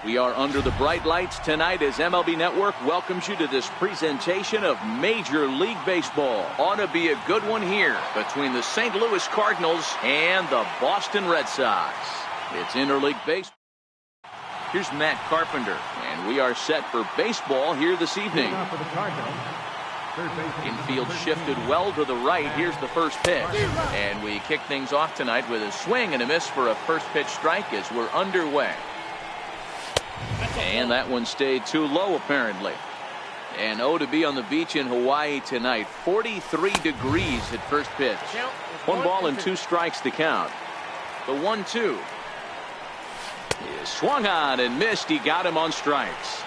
We are under the bright lights tonight as MLB Network welcomes you to this presentation of Major League Baseball. Ought to be a good one here between the St. Louis Cardinals and the Boston Red Sox. It's interleague baseball. Here's Matt Carpenter, and we are set for baseball here this evening. Infield shifted well to the right. Here's the first pitch. And we kick things off tonight with a swing and a miss for a first pitch strike as we're underway. And that one stayed too low apparently. And to be on the beach in Hawaii tonight. 43 degrees at first pitch. 1 ball and 2 strikes to count. The 1-2 is swung on and missed. He got him on strikes.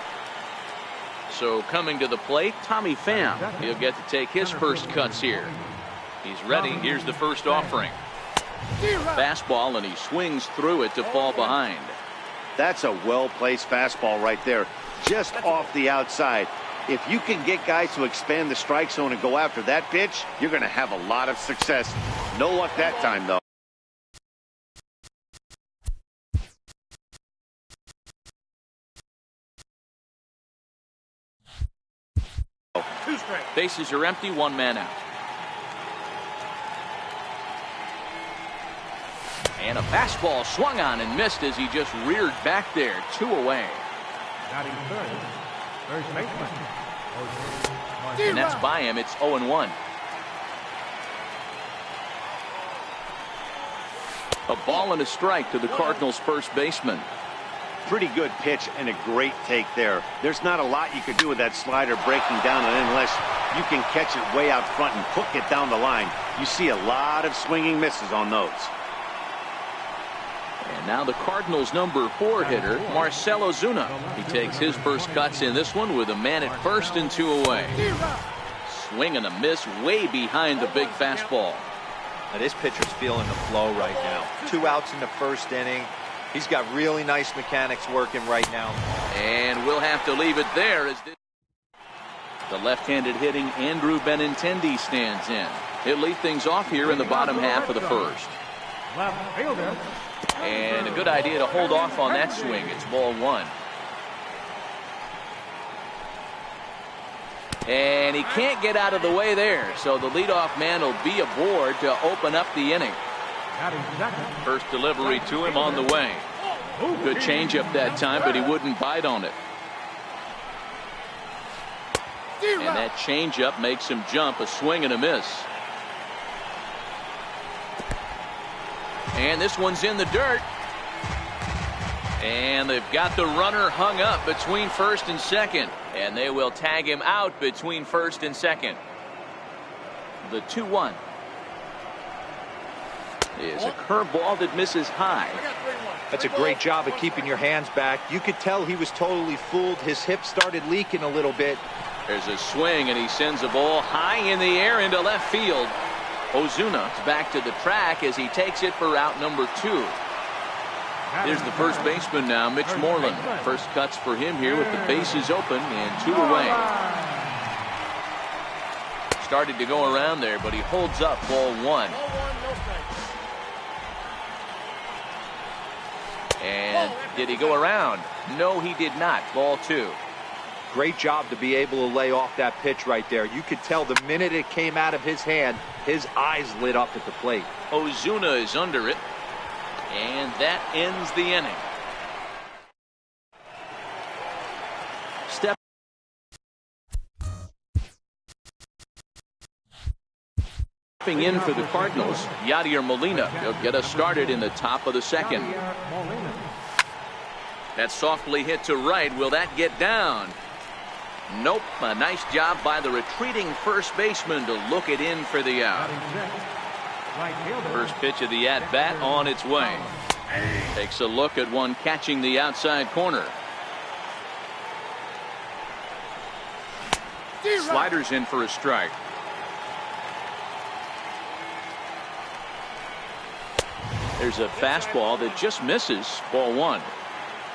So coming to the plate, Tommy Pham. He'll get to take his first cuts here. He's ready. Here's the first offering. Fastball, and he swings through it to fall behind. That's a well-placed fastball right there, just off the outside. If you can get guys to expand the strike zone and go after that pitch, you're going to have a lot of success. No luck that time, though. Bases are empty, 1 man out. And a fastball swung on and missed as he just reared back there. 2 away. And that's by him. It's 0-1. A ball and a strike to the Cardinals' first baseman. Pretty good pitch and a great take there. There's not a lot you could do with that slider breaking down unless you can catch it way out front and hook it down the line. You see a lot of swinging misses on those. And now the Cardinals' number 4 hitter, Marcell Ozuna. He takes his first cuts in this one with a man at first and 2 away. Swing and a miss way behind the big fastball. Now this pitcher's feeling the flow right now. 2 outs in the first inning. He's got really nice mechanics working right now. And we'll have to leave it there as the left-handed hitting Andrew Benintendi stands in. He'll lead things off here in the bottom half of the first. And a good idea to hold off on that swing. It's ball 1. And he can't get out of the way there. So the leadoff man will be aboard to open up the inning. First delivery to him on the way. Good changeup that time, but he wouldn't bite on it. And that changeup makes him jump. A swing and a miss. And this one's in the dirt. And they've got the runner hung up between first and second. And they will tag him out between first and second. The 2-1 is a curveball that misses high. That's a great job of keeping your hands back. You could tell he was totally fooled. His hip started leaking a little bit. There's a swing, and he sends a ball high in the air into left field. Ozuna is back to the track as he takes it for out number 2. Here's the first baseman now, Mitch Moreland. First cuts for him here with the bases open and 2 away. Started to go around there, but he holds up ball 1. And did he go around? No, he did not. Ball 2. Great job to be able to lay off that pitch right there. You could tell the minute it came out of his hand, his eyes lit up at the plate. Ozuna is under it. And that ends the inning. Stepping in for the Cardinals, Yadier Molina. He'll get us started in the top of the second. That's softly hit to right. Will that get down? Nope. A nice job by the retreating first baseman to look it in for the out. First pitch of the at-bat on its way. Takes a look at one catching the outside corner. Sliders in for a strike. There's a fastball that just misses. Ball 1.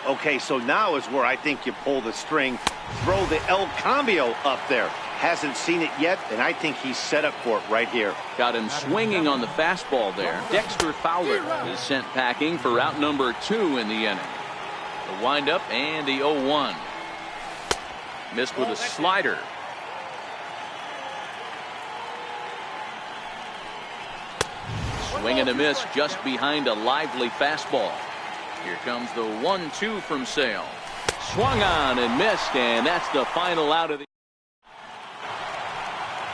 Okay, so now is where I think you pull the string. Throw the El Cambio up there. Hasn't seen it yet, and I think he's set up for it right here. Got him swinging on the fastball there. Dexter Fowler is sent packing for out number 2 in the inning. The windup and the 0-1. Missed with a slider. Swing and a miss just behind a lively fastball. Here comes the 1-2 from Sale. Swung on and missed, and that's the final out of the.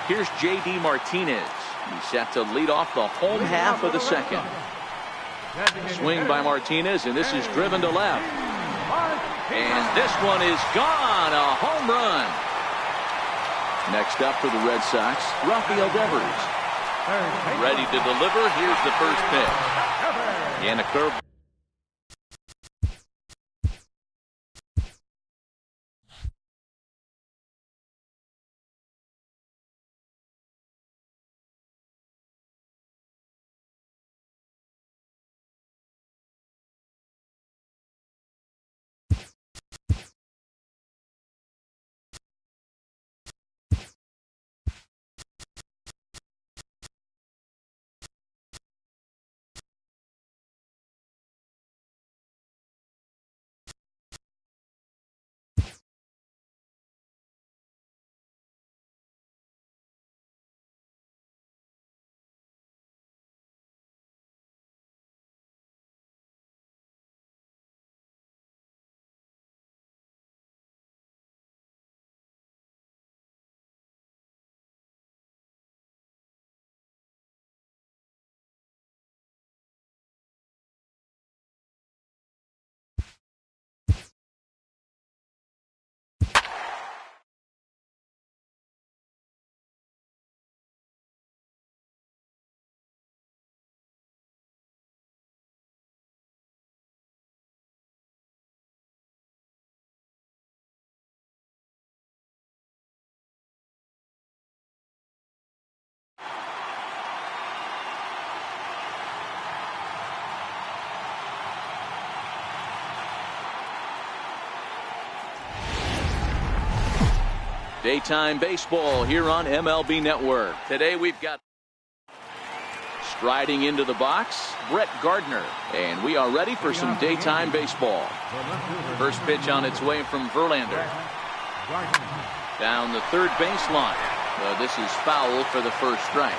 Here's J.D. Martinez. He's set to lead off the home half of the second. Swing by Martinez, and this is driven to left. And this one is gone. A home run. Next up for the Red Sox, Rafael Devers. Ready to deliver. Here's the first pitch. And a curve. Daytime baseball here on MLB Network. Today we've got striding into the box, Brett Gardner. And we are ready for some daytime baseball. First pitch on its way from Verlander. Down the third baseline. This is foul for the first strike.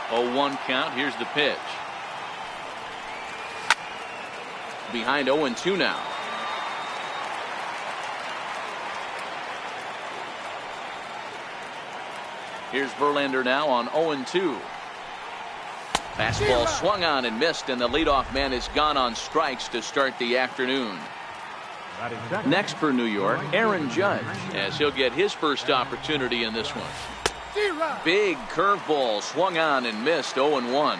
0-1 count. Here's the pitch. Behind 0-2 now. Here's Verlander now on 0-2. Fastball swung on and missed, and the leadoff man is gone on strikes to start the afternoon. Next for New York, Aaron Judge, as he'll get his first opportunity in this one. Big curveball swung on and missed. 0-1.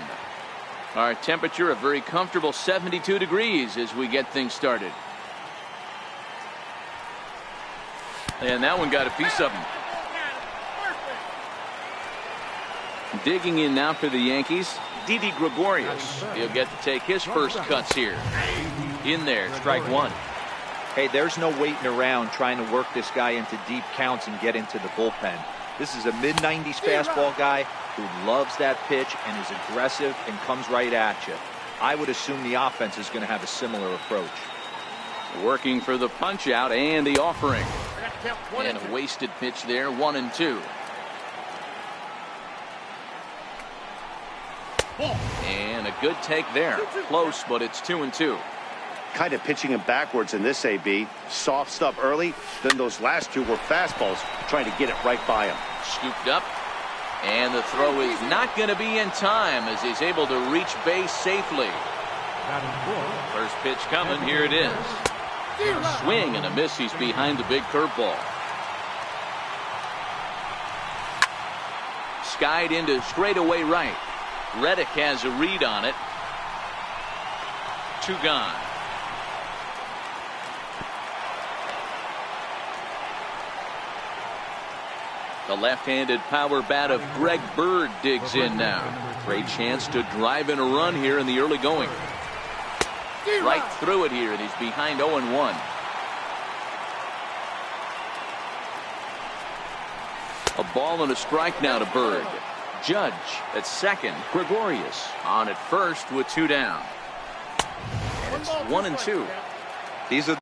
Our temperature a very comfortable 72 degrees as we get things started. And that one got a piece of him. Digging in now for the Yankees, Didi Gregorius. He'll get to take his first cuts here. In there, strike one. Hey, there's no waiting around trying to work this guy into deep counts and get into the bullpen. This is a mid-90s fastball guy who loves that pitch and is aggressive and comes right at you. I would assume the offense is going to have a similar approach. Working for the punch out and the offering. And a wasted pitch there, 1-2. And a good take there. Close, but it's 2-2. Kind of pitching him backwards in this AB. Soft stuff early, then those last two were fastballs trying to get it right by him. Scooped up, and the throw is not going to be in time as he's able to reach base safely. First pitch coming, here it is. Swing and a miss, he's behind the big curveball. Skied into straightaway right. Reddick has a read on it. 2 gone. The left-handed power bat of Greg Bird digs in now. Great chance to drive in a run here in the early going. Right through it here, and he's behind 0-1. A ball and a strike now to Bird. Judge at second. Gregorius on at first with 2 down. And It's 1-2. These are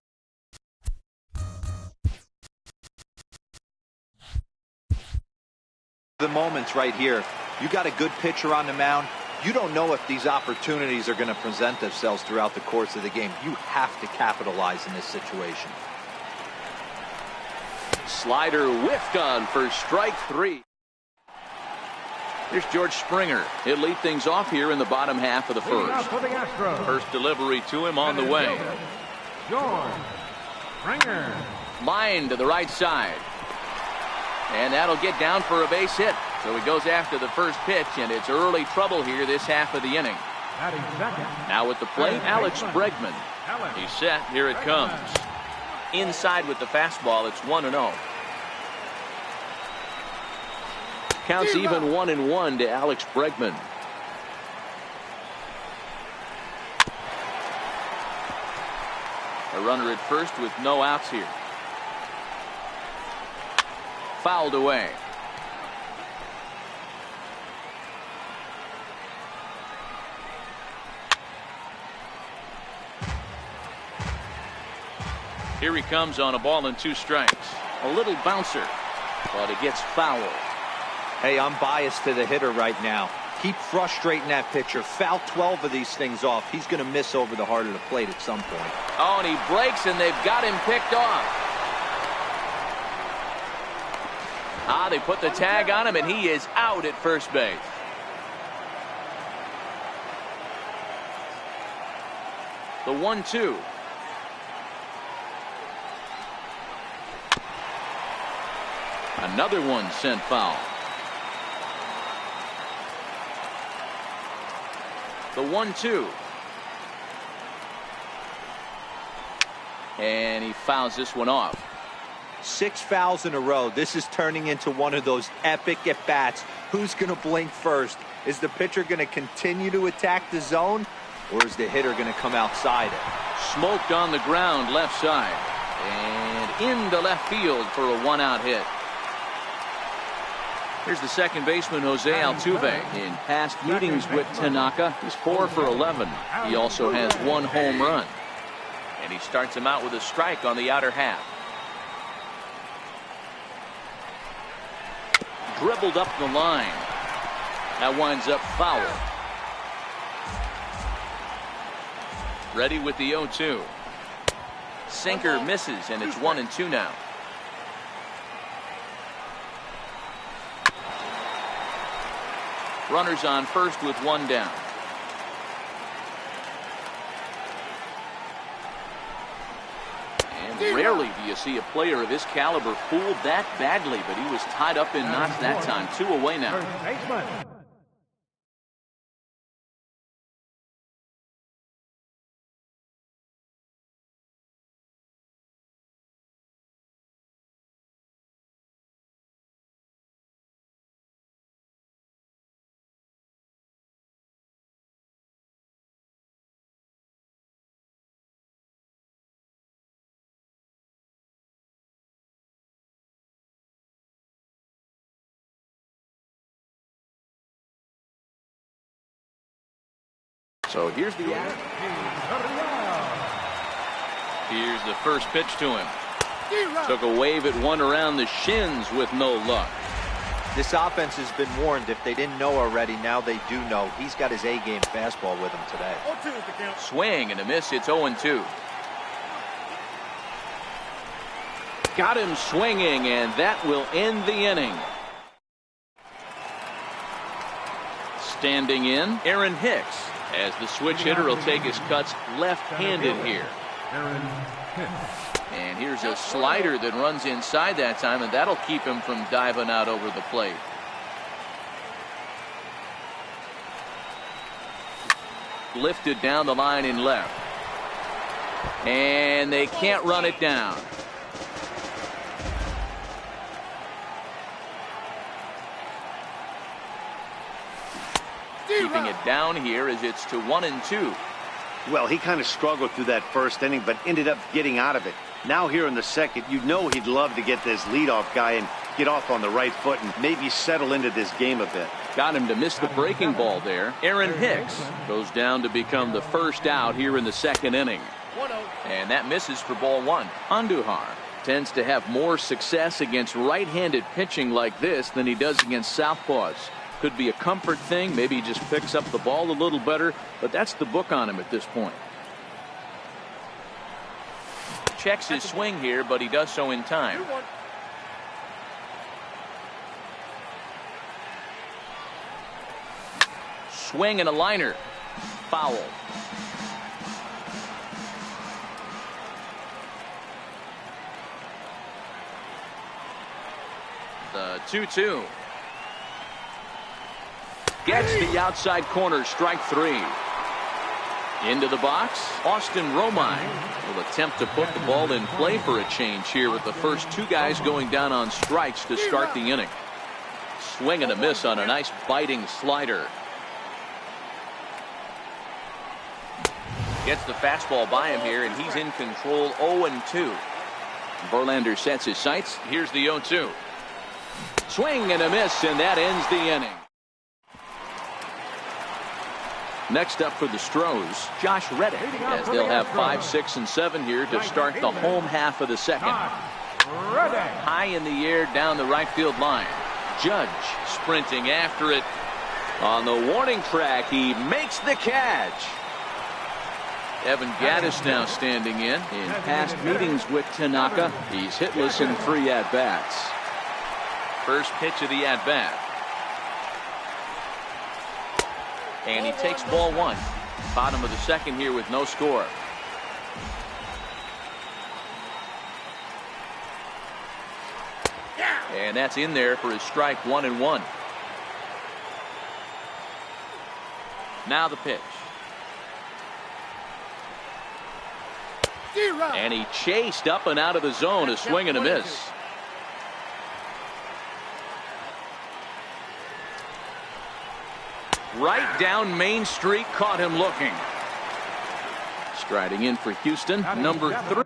the moments right here. You got a good pitcher on the mound. You don't know if these opportunities are going to present themselves throughout the course of the game. You have to capitalize in this situation. Slider whiffed on for strike 3. Here's George Springer. He'll lead things off here in the bottom half of the first. First delivery to him on the way. George Springer. Line to the right side. And that'll get down for a base hit. So he goes after the first pitch, and it's early trouble here this half of the inning. Now at the plate, Alex Bregman. He's set. Here it comes. Inside with the fastball. It's 1-0. Counts even 1-1 to Alex Bregman. A runner at first with no outs here. Fouled away. Here he comes on a ball and 2 strikes. A little bouncer, but it gets fouled. Hey, I'm biased to the hitter right now. Keep frustrating that pitcher. Foul 12 of these things off. He's going to miss over the heart of the plate at some point. Oh, and he breaks, and they've got him picked off. They put the tag on him, and he is out at first base. The 1-2. Another one sent foul. The 1-2. And he fouls this one off. 6 fouls in a row. This is turning into one of those epic at-bats. Who's going to blink first? Is the pitcher going to continue to attack the zone, or is the hitter going to come outside it? Smoked on the ground left side. And into left field for a 1-out hit. Here's the second baseman, Jose Altuve. In past meetings with Tanaka, he's 4 for 11. He also has 1 home run. And he starts him out with a strike on the outer half. Dribbled up the line. That winds up foul. Ready with the 0-2. Sinker misses, and it's 1-2 now. Runners on first with 1 down. And rarely do you see a player of his caliber fooled that badly, but he was tied up in knots that time. 2 away now. So here's the act. Here's the first pitch to him. Took a wave at one around the shins with no luck. This offense has been warned. If they didn't know already, now they do know. He's got his A-game fastball with him today. Swing and a miss. It's 0-2. Got him swinging, and that will end the inning. Standing in, Aaron Hicks, as the switch hitter will take his cuts left-handed here. And here's a slider that runs inside that time, and that'll keep him from diving out over the plate. Lifted down the line in left. And they can't run it down. Keeping it down here as it's to 1-2. Well, he kind of struggled through that first inning, but ended up getting out of it. Now here in the second, you know he'd love to get this leadoff guy and get off on the right foot and maybe settle into this game a bit. Got him to miss the breaking ball there. Aaron Hicks goes down to become the first out here in the second inning. And that misses for ball one. Andujar tends to have more success against right-handed pitching like this than he does against southpaws. Could be a comfort thing. Maybe he just picks up the ball a little better, but that's the book on him at this point. Checks his swing here, but he does so in time. Swing and a liner. Foul. The 2-2. Gets the outside corner, strike three. Into the box, Austin Romine will attempt to put the ball in play for a change here with the first two guys going down on strikes to start the inning. Swing and a miss on a nice biting slider. Gets the fastball by him here, and he's in control. 0-2. Verlander sets his sights. Here's the 0-2. Swing and a miss, and that ends the inning. Next up for the Stros, Josh Reddick, as they'll have 5, 6, and 7 here to start the home half of the second. High in the air down the right field line. Judge sprinting after it. On the warning track, he makes the catch. Evan Gattis now standing in past meetings with Tanaka. He's hitless in 3 at-bats. First pitch of the at-bat. And he takes ball one. Bottom of the second here with no score. And that's in there for his strike 1-1. Now the pitch. And he chased up and out of the zone, a swing and a miss. Right down Main Street, caught him looking. Striding in for Houston, number 3.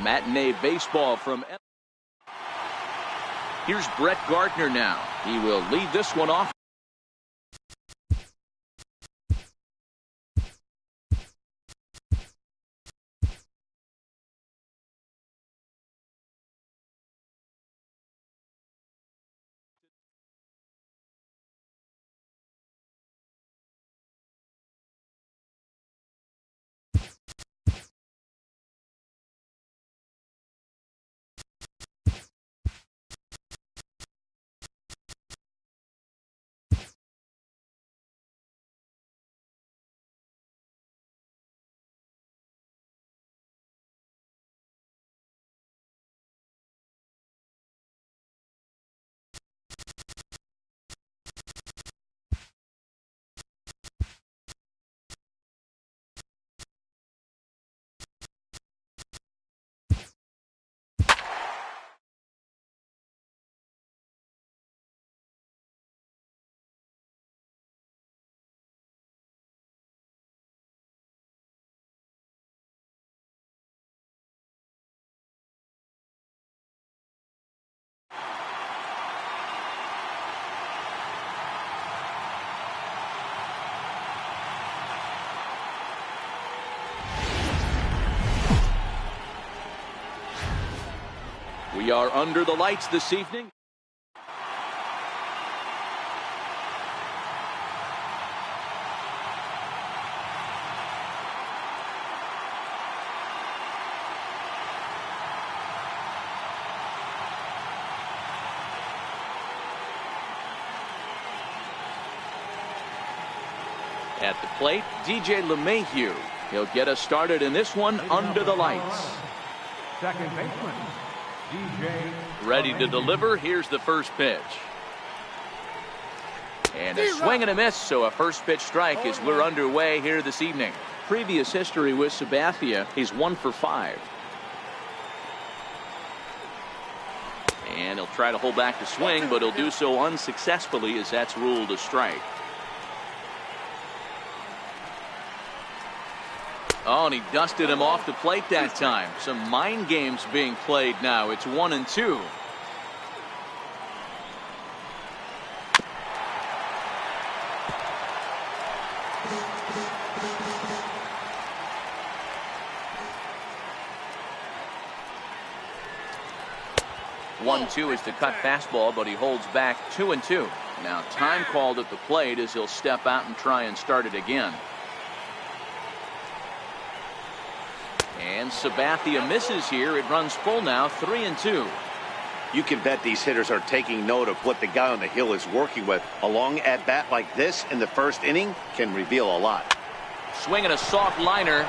Matinee baseball from. Here's Brett Gardner now. He will lead this one off. We are under the lights this evening. At the plate, DJ LeMahieu. He'll get us started in this one under the lights. Second baseman, DJ. Ready to deliver. Here's the first pitch. And a swing and a miss, so a first pitch strike as we're underway here this evening. Previous history with Sabathia, he's 1 for 5. And he'll try to hold back the swing, but he'll do so unsuccessfully as that's ruled a strike. Oh, and he dusted him off the plate that time. Some mind games being played now. It's 1-2. One-two is the cut fastball, but he holds back 2-2. Now time called at the plate as he'll step out and try and start it again. And Sabathia misses here. It runs full now, 3-2. You can bet these hitters are taking note of what the guy on the hill is working with. A long at bat like this in the first inning can reveal a lot. Swinging a soft liner.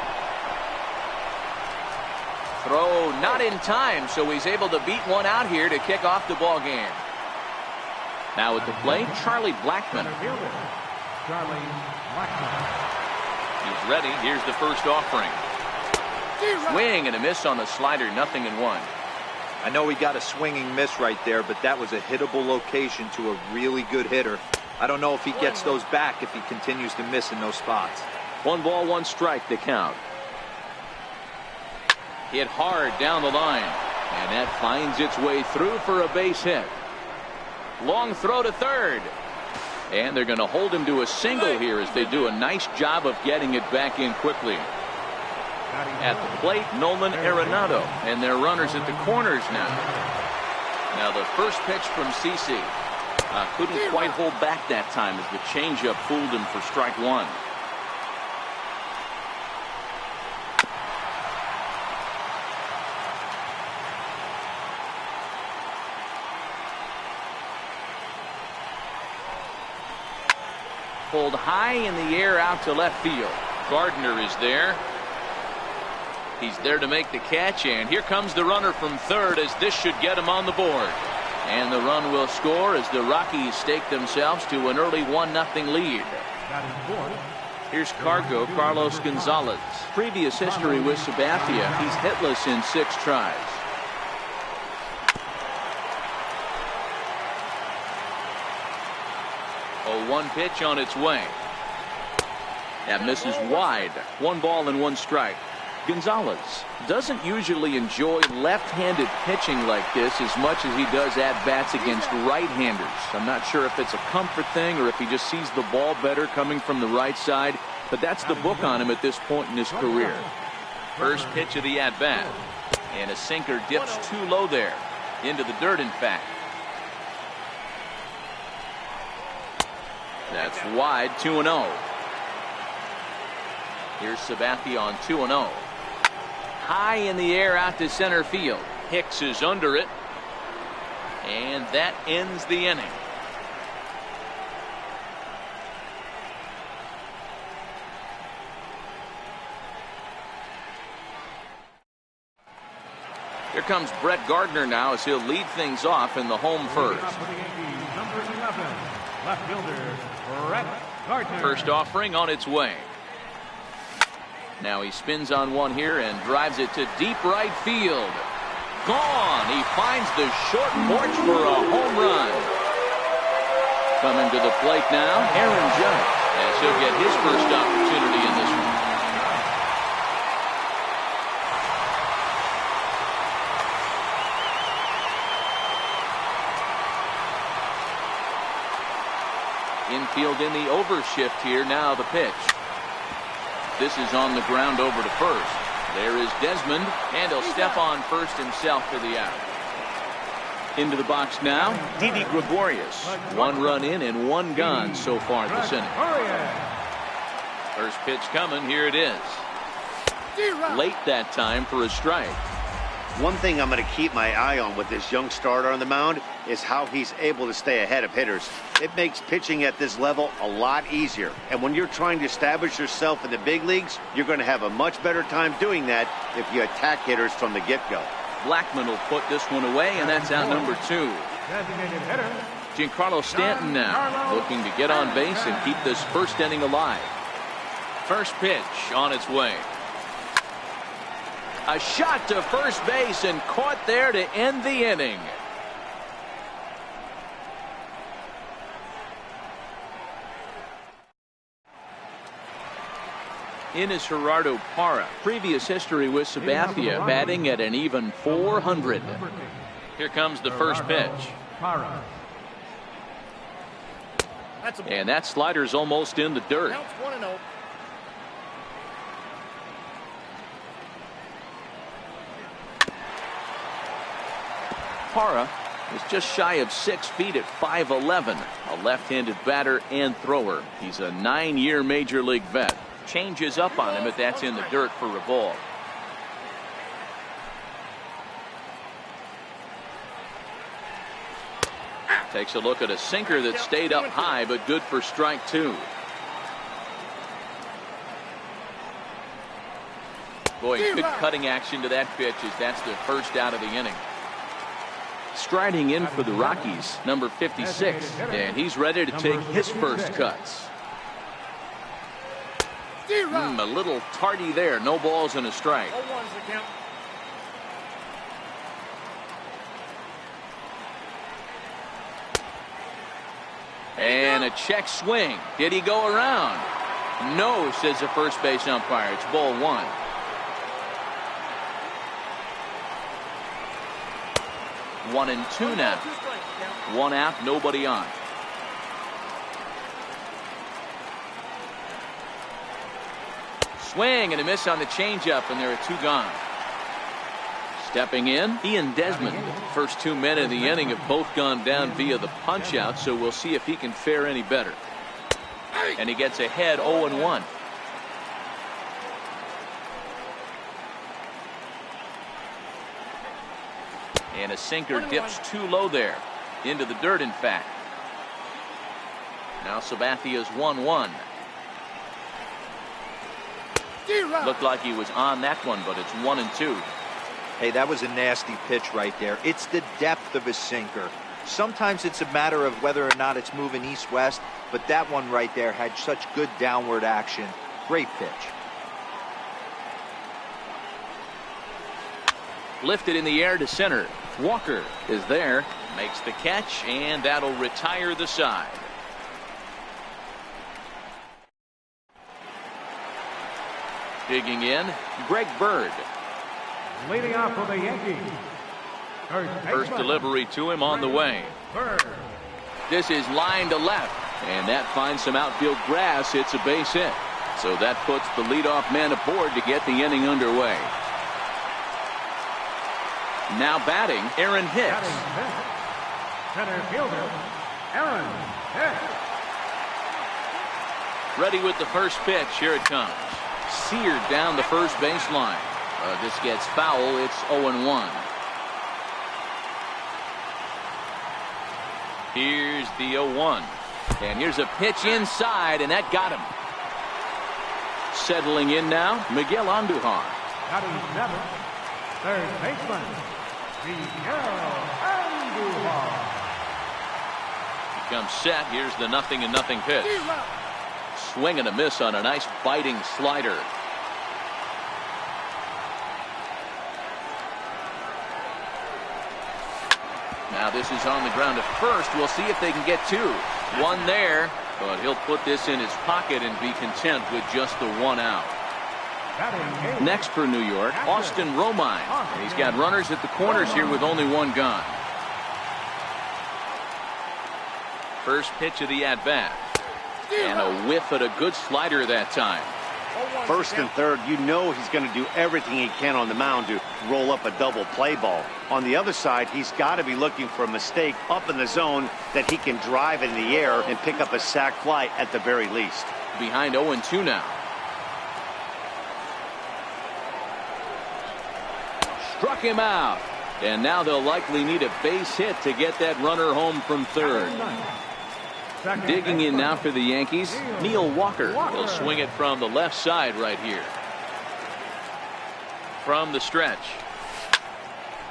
Throw not in time, so he's able to beat one out here to kick off the ball game. Now at the plate, Charlie Blackmon. Charlie Blackmon. He's ready. Here's the first offering. Swing and a miss on the slider, 0-1. I know he got a swinging miss right there, but that was a hittable location to a really good hitter. I don't know if he gets those back if he continues to miss in those spots. 1 ball, 1 strike, the count. Hit hard down the line, and that finds its way through for a base hit. Long throw to third, and they're going to hold him to a single here as they do a nice job of getting it back in quickly. At the plate, Nolan Arenado, and their runners at the corners now. Now the first pitch from CC couldn't quite hold back that time as the changeup fooled him for strike 1. Pulled high in the air out to left field. Gardner is there. He's there to make the catch, and here comes the runner from third as this should get him on the board. And the run will score as the Rockies stake themselves to an early 1-0 lead. Here's Carlos Gonzalez. Previous history with Sabathia, he's hitless in 6 tries. A 1 pitch on its way. That misses wide. 1 ball and 1 strike. Gonzalez doesn't usually enjoy left-handed pitching like this as much as he does at-bats against right-handers. I'm not sure if it's a comfort thing or if he just sees the ball better coming from the right side, but that's the book on him at this point in his career. First pitch of the at-bat, and a sinker dips too low there, into the dirt in fact. That's wide, 2-0. Here's Sabathia on 2-0. High in the air out to center field. Hicks is under it. And that ends the inning. Here comes Brett Gardner now as he'll lead things off in the home first. Number 11, left fielder, Brett Gardner. First offering on its way. Now he spins on one here and drives it to deep right field. Gone. He finds the short porch for a home run. Coming to the plate now, Aaron Judge, as he'll get his first opportunity in this one. Infield in the overshift here. Now the pitch. This is on the ground over to first. There is Desmond, and he'll step on first himself for the out. Into the box now, Didi Gregorius. One run in and one gone so far this inning. First pitch coming. Here it is. Late that time for a strike. One thing I'm going to keep my eye on with this young starter on the mound is how he's able to stay ahead of hitters. It makes pitching at this level a lot easier. And when you're trying to establish yourself in the big leagues, you're going to have a much better time doing that if you attack hitters from the get-go. Blackman will put this one away, and that's out number 2. Designated hitter, Giancarlo Stanton now looking to get on base and keep this first inning alive. First pitch on its way. A shot to first base and caught there to end the inning. In is Gerardo Parra. Previous history with Sabathia, batting at an even 400. Here comes the first pitch. Parra. And that slider's almost in the dirt. Now it's 1-0. Parra is just shy of 6 feet at 5'11", a left-handed batter and thrower. He's a 9-year major league vet. Changes up on him, but that's in the dirt for a ball. Takes a look at a sinker that stayed up high, but good for strike 2. Boy, good cutting action to that pitch as that's the first out of the inning. Striding in for the Rockies, number 56, and he's ready to take his first cuts. A little tardy there. No balls and a strike. And a check swing. Did he go around? No, says the first base umpire. It's ball 1. One and 2 now. One out, nobody on. Swing and a miss on the changeup, and there are 2 gone. Stepping in, Ian Desmond. First 2 men of the inning have both gone down via the punch out, so we'll see if he can fare any better. And he gets ahead 0-1. And a sinker dips too low there. Into the dirt, in fact. Now Sabathia's 1-1. Looked like he was on that one, but it's 1-2. Hey, that was a nasty pitch right there. It's the depth of a sinker. Sometimes it's a matter of whether or not it's moving east-west, but that one right there had such good downward action. Great pitch. Lifted in the air to center. Walker is there, makes the catch, and that'll retire the side. Digging in, Greg Bird. Leading off for the Yankees. First delivery to him on the way. Bird. This is line to left, and that finds some outfield grass. It's a base hit. So that puts the leadoff man aboard to get the inning underway. Now batting, Aaron Hicks. Batting fifth, center fielder, Aaron Hicks. Ready with the first pitch. Here it comes. Seared down the first baseline. This gets foul. It's 0-1. Here's the 0-1. And here's a pitch inside, and that got him. Settling in now, Miguel Andujar. Batting seventh, third baseman, Miguel Andujar. Becomes set. Here's the 0-0 pitch. Swing and a miss on a nice biting slider. Now this is on the ground at first. We'll see if they can get two. One there, but he'll put this in his pocket and be content with just the one out. Next for New York, Austin Romine. And he's got runners at the corners here with only one gone. First pitch of the at-bat. And a whiff at a good slider that time. First and third, you know he's going to do everything he can on the mound to roll up a double play ball. On the other side, he's got to be looking for a mistake up in the zone that he can drive in the air and pick up a sac fly at the very least. Behind 0-2 now. Struck him out. And now they'll likely need a base hit to get that runner home from third. Digging in now for the Yankees, Neil Walker. He'll swing it from the left side right here. From the stretch.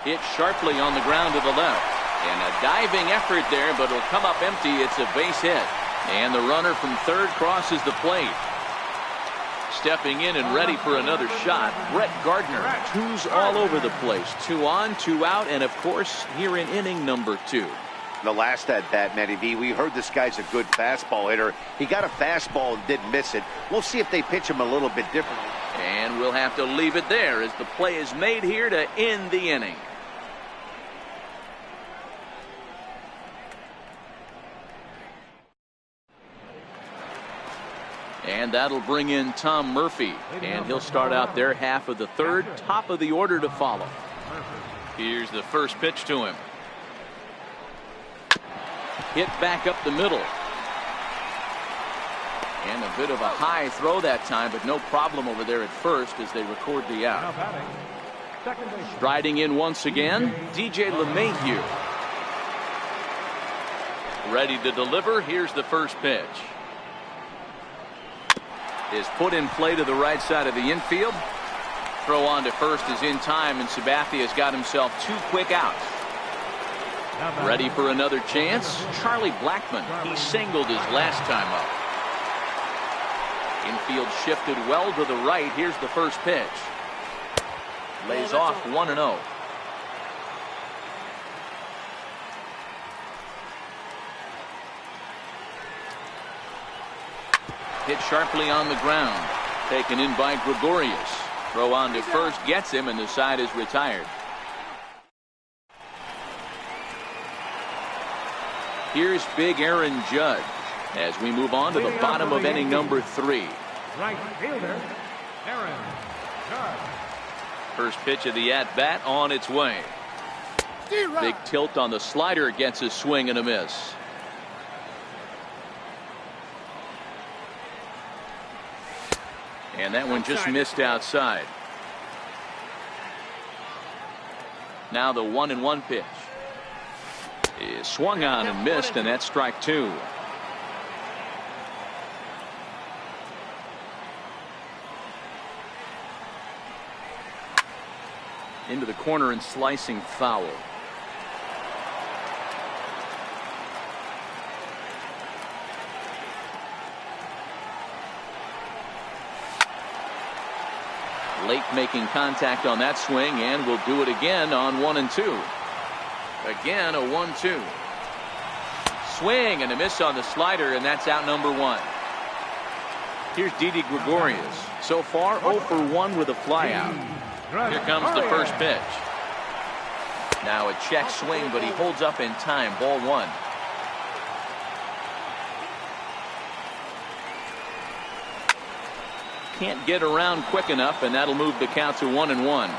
Hit sharply on the ground to the left. And a diving effort there, but it'll come up empty. It's a base hit. And the runner from third crosses the plate. Stepping in and ready for another shot, Brett Gardner. Twos all over the place. 2 on, 2 out, and of course here in inning number 2. The last at bat, Matty V, we heard this guy's a good fastball hitter. He got a fastball and didn't miss it. We'll see if they pitch him a little bit differently. And we'll have to leave it there as the play is made here to end the inning. And that'll bring in Tom Murphy. And he'll start out their half of the third, top of the order to follow. Here's the first pitch to him. Hit back up the middle. And a bit of a high throw that time, but no problem over there at first as they record the out. Striding in once again, DJ LeMahieu. Ready to deliver. Here's the first pitch. Is put in play to the right side of the infield. Throw on to first is in time, and Sabathia's got himself 2 quick outs. Ready for another chance. Charlie Blackmon. He singled his last time up. Infield shifted well to the right. Here's the first pitch. Lays off 1-0. Hit sharply on the ground. Taken in by Gregorius. Throw on to first gets him, and the side is retired. Here's big Aaron Judge as we move on to the bottom of inning number 3. Right fielder, Aaron Judge. First pitch of the at-bat on its way. Big tilt on the slider, gets a swing and a miss. And that one just missed outside. Now the 1-1 pitch. Is swung on and missed, and that's strike 2. Into the corner and slicing foul. Late making contact on that swing, and will do it again on 1 and 2. Again, a 1-2. Swing and a miss on the slider, and that's out number 1. Here's Didi Gregorius. So far, 0 for 1 with a flyout. Here comes the first pitch. Now a check swing, but he holds up in time. Ball 1. Can't get around quick enough, and that'll move the count to 1-1.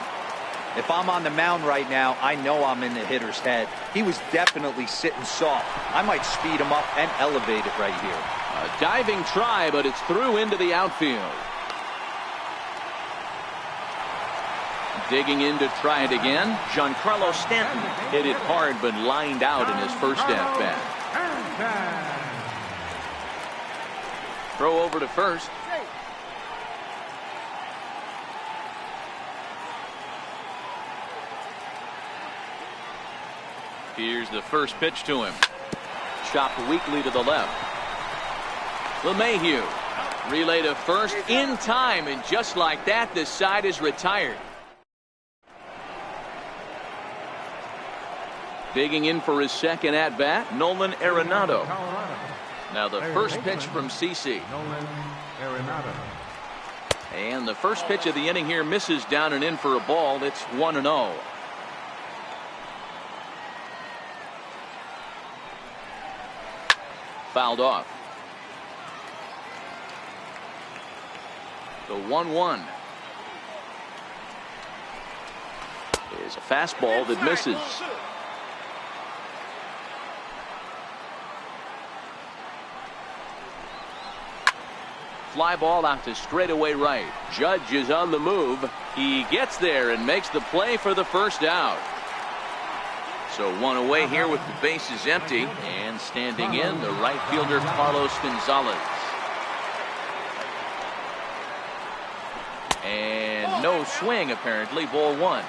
If I'm on the mound right now, I know I'm in the hitter's head. He was definitely sitting soft. I might speed him up and elevate it right here. A diving try, but it's through into the outfield. Digging in to try it again. Giancarlo Stanton hit it hard, but lined out in his first at-bat. Throw over to first. Here's the first pitch to him. Chopped weakly to the left. LeMahieu. Relay to first in time, and just like that, the side is retired. Digging in for his second at-bat, Nolan Arenado. Now the first pitch from CC. And the first pitch of the inning here misses down and in for a ball. It's 1-0. Fouled off. The 1-1 is a fastball that misses. Fly ball out to straightaway right. Judge is on the move. He gets there and makes the play for the first out. So one away here with the bases empty, and standing in, the right fielder Carlos Gonzalez. And no swing apparently. Ball 1.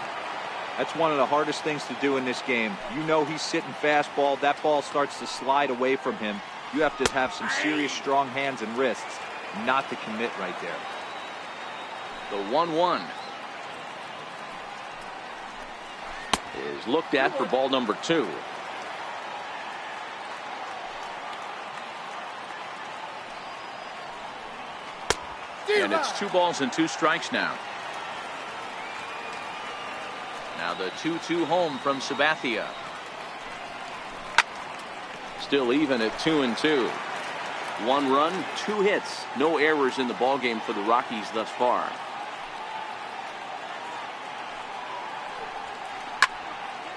That's one of the hardest things to do in this game. You know he's sitting fastball. That ball starts to slide away from him. You have to have some serious strong hands and wrists not to commit right there. The 1-1 is looked at for ball number 2. And it's 2 balls and 2 strikes now. Now the 2-2 home from Sabathia. Still even at 2-2. 1 run, 2 hits, no errors in the ballgame for the Rockies thus far.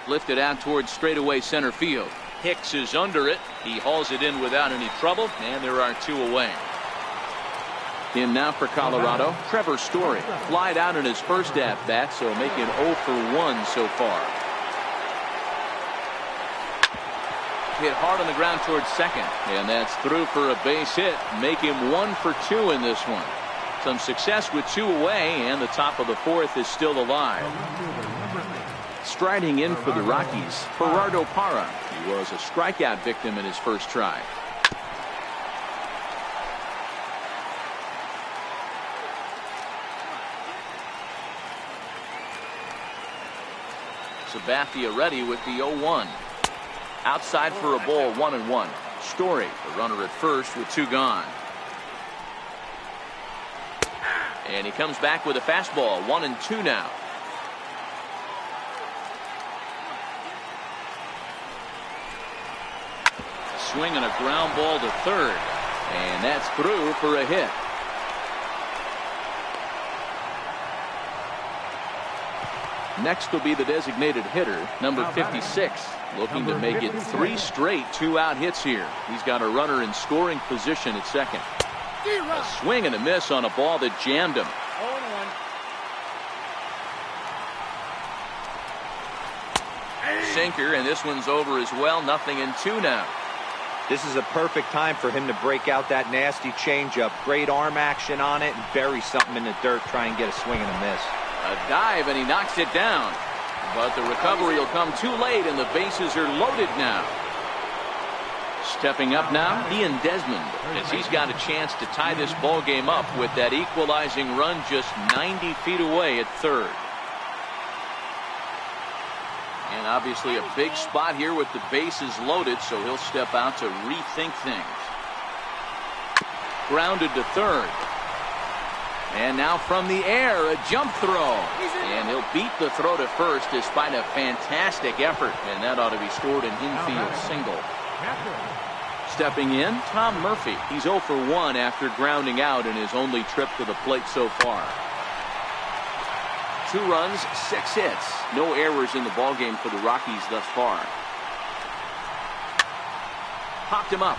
Lifted out towards straightaway center field. Hicks is under it. He hauls it in without any trouble, and there are 2 away. In now for Colorado, Trevor Story. Flied out in his first at-bat, so making 0 for 1 so far. Hit hard on the ground towards second, and that's through for a base hit. Make him 1 for 2 in this one. Some success with 2 away, and the top of the 4th is still alive. Striding in for the Rockies, Gerardo Parra. He was a strikeout victim in his first try. Sabathia ready with the 0-1. Outside for a ball, 1-1. Story, the runner at first with 2 gone. And he comes back with a fastball, 1-2 now. Swing and a ground ball to third, and that's through for a hit. Next will be the designated hitter, number 56, looking to make it 3 straight 2-out hits here. He's got a runner in scoring position at second. A swing and a miss on a ball that jammed him. Sinker, and this one's over as well. 0-2 now. This is a perfect time for him to break out that nasty changeup. Great arm action on it and bury something in the dirt. Try and get a swing and a miss. A dive, and he knocks it down. But the recovery will come too late, and the bases are loaded now. Stepping up now, Ian Desmond, as he's got a chance to tie this ball game up with that equalizing run just 90 feet away at third. And obviously a big spot here with the bases loaded, so he'll step out to rethink things. Grounded to third. And now from the air, a jump throw. And he'll beat the throw to first despite a fantastic effort. And that ought to be scored an infield single. Stepping in, Tom Murphy. He's 0 for 1 after grounding out in his only trip to the plate so far. 2 runs, 6 hits. No errors in the ballgame for the Rockies thus far. Popped him up.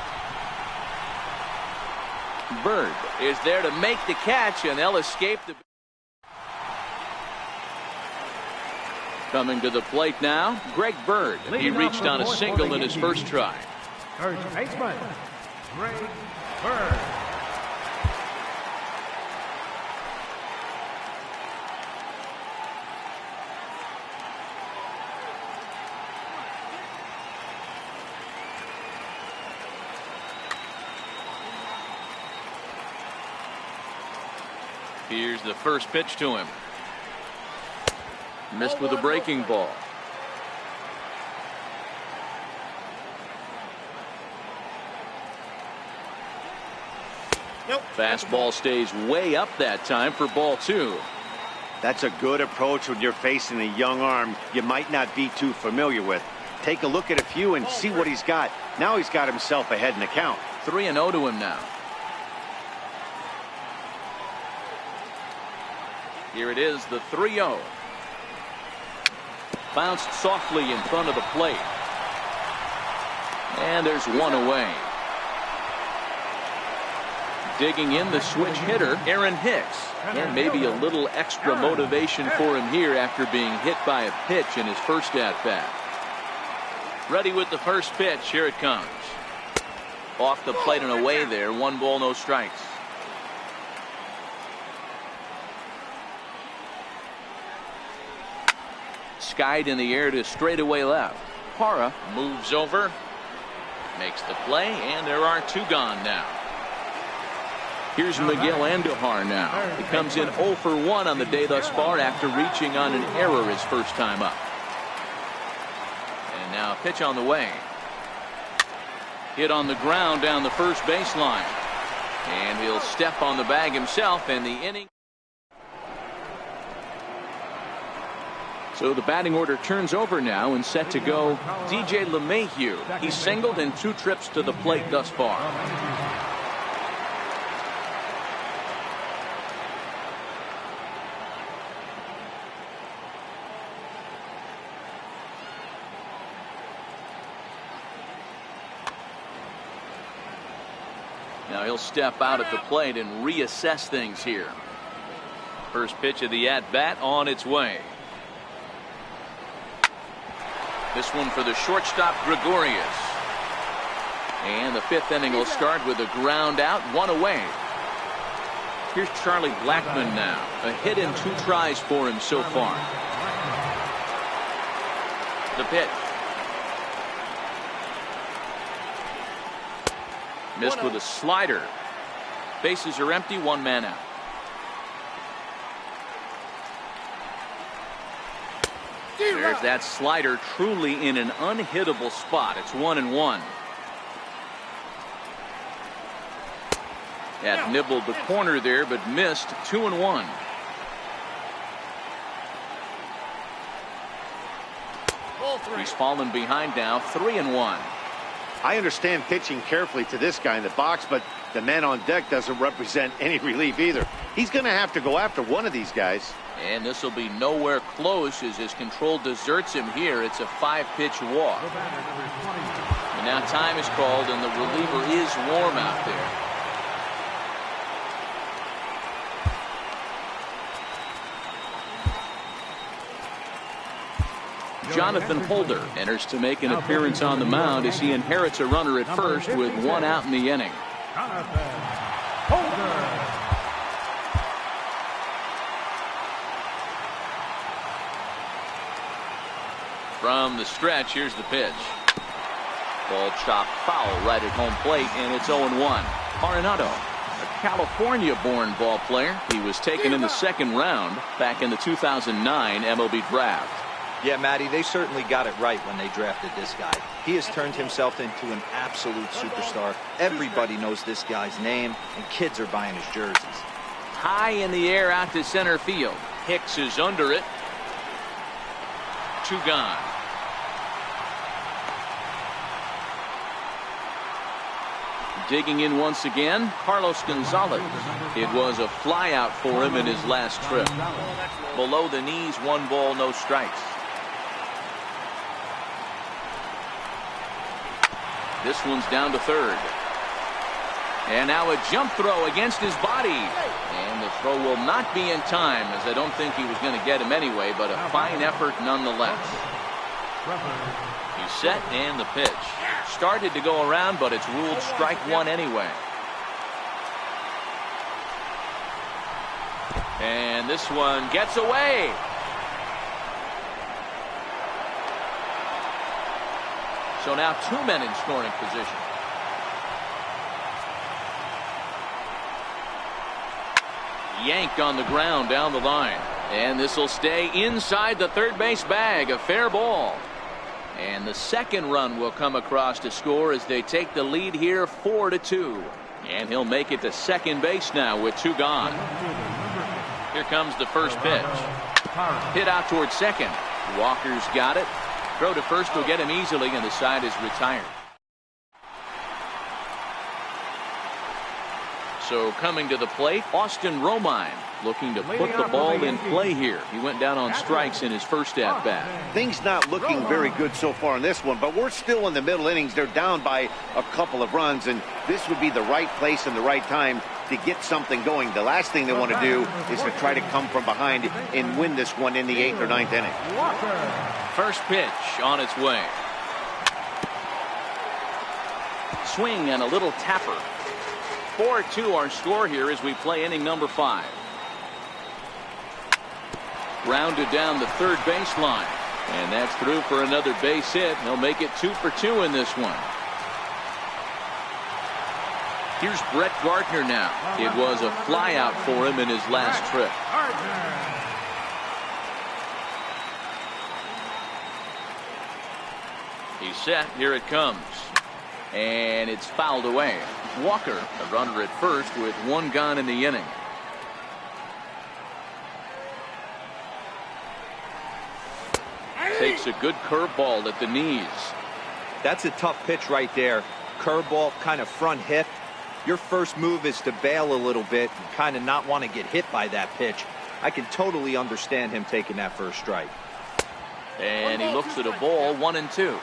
Bird is there to make the catch, and they'll escape the... Coming to the plate now, Greg Bird. He reached on a single in his first try. First baseman, Greg Bird. Here's the first pitch to him. Missed with a breaking ball. Fastball stays way up that time for ball 2. That's a good approach when you're facing a young arm you might not be too familiar with. Take a look at a few and see what he's got. Now he's got himself ahead in the count. 3-0 to him now. Here it is, the 3-0. Bounced softly in front of the plate. And there's one away. Digging in the switch hitter, Aaron Hicks. And maybe a little extra motivation for him here after being hit by a pitch in his first at-bat. Ready with the first pitch. Here it comes. Off the plate and away there. 1 ball, no strikes. Skied in the air to straightaway left. Parra moves over, makes the play, and there are 2 gone now. Here's Miguel Andujar now. He comes in 0 for 1 on the day thus far after reaching on an error his first time up. And now a pitch on the way. Hit on the ground down the first baseline. And he'll step on the bag himself, and the inning. So the batting order turns over now and set to go DJ LeMahieu. He's singled in 2 trips to the plate thus far. Now he'll step out at the plate and reassess things here. First pitch of the at-bat on its way. This one for the shortstop, Gregorius. And the 5th inning will start with a ground out, 1 away. Here's Charlie Blackmon now. A hit in 2 tries for him so far. The pitch. Missed with a slider. Bases are empty, 1 man out. There's that slider, truly in an unhittable spot. It's 1-1. Had nibbled the corner there, but missed. 2-1. He's fallen behind now. 3-1. I understand pitching carefully to this guy in the box, but the man on deck doesn't represent any relief either. He's going to have to go after one of these guys. And this will be nowhere close as his control deserts him here. It's a 5-pitch walk. And now time is called, and the reliever is warm out there. Jonathan Holder enters to make an appearance on the mound as he inherits a runner at first with 1 out in the inning. Jonathan Holder. From the stretch, here's the pitch. Ball chopped foul right at home plate, and it's 0-1. Arenado, a California-born ball player. He was taken in the 2nd round back in the 2009 MLB draft. Yeah, Matty, they certainly got it right when they drafted this guy. He has turned himself into an absolute superstar. Everybody knows this guy's name, and kids are buying his jerseys. high in the air out to center field. Hicks is under it. 2 gone. Digging in once again, Carlos Gonzalez. It was a flyout for him in his last trip. Below the knees, 1 ball, no strikes. This one's down to third. And now a jump throw against his body. And the throw will not be in time, as I don't think he was going to get him anyway, but a fine effort nonetheless. He's set, and the pitch. Started to go around, but it's ruled strike 1 anyway. And this one gets away. So now 2 men in scoring position. Yanked on the ground down the line. And this will stay inside the third base bag. A fair ball. And the second run will come across to score as they take the lead here 4-2. And he'll make it to second base now with 2 gone. Here comes the first pitch. Hit out towards second. Walker's got it. Throw to first will get him easily, and the side is retired. So coming to the plate, Austin Romine looking to put the ball in play here. He went down on strikes in his first at-bat. Things not looking very good so far in this one, but we're still in the middle innings. They're down by a couple of runs, and this would be the right place and the right time to get something going. The last thing they want to do is to try to come from behind and win this one in the 8th or 9th inning. First pitch on its way. Swing and a little tapper. 4-2 our score here as we play inning number 5. Grounded down the third baseline. And that's through for another base hit. He'll make it 2 for 2 in this one. Here's Brett Gardner now. It was a flyout for him in his last trip. He's set. Here it comes. And it's fouled away. Walker, a runner at first with 1 gone in the inning. Takes a good curveball at the knees. That's a tough pitch right there. Curveball, kind of front hip. Your first move is to bail a little bit and kind of not want to get hit by that pitch. I can totally understand him taking that first strike. And he looks at a ball, 1-2.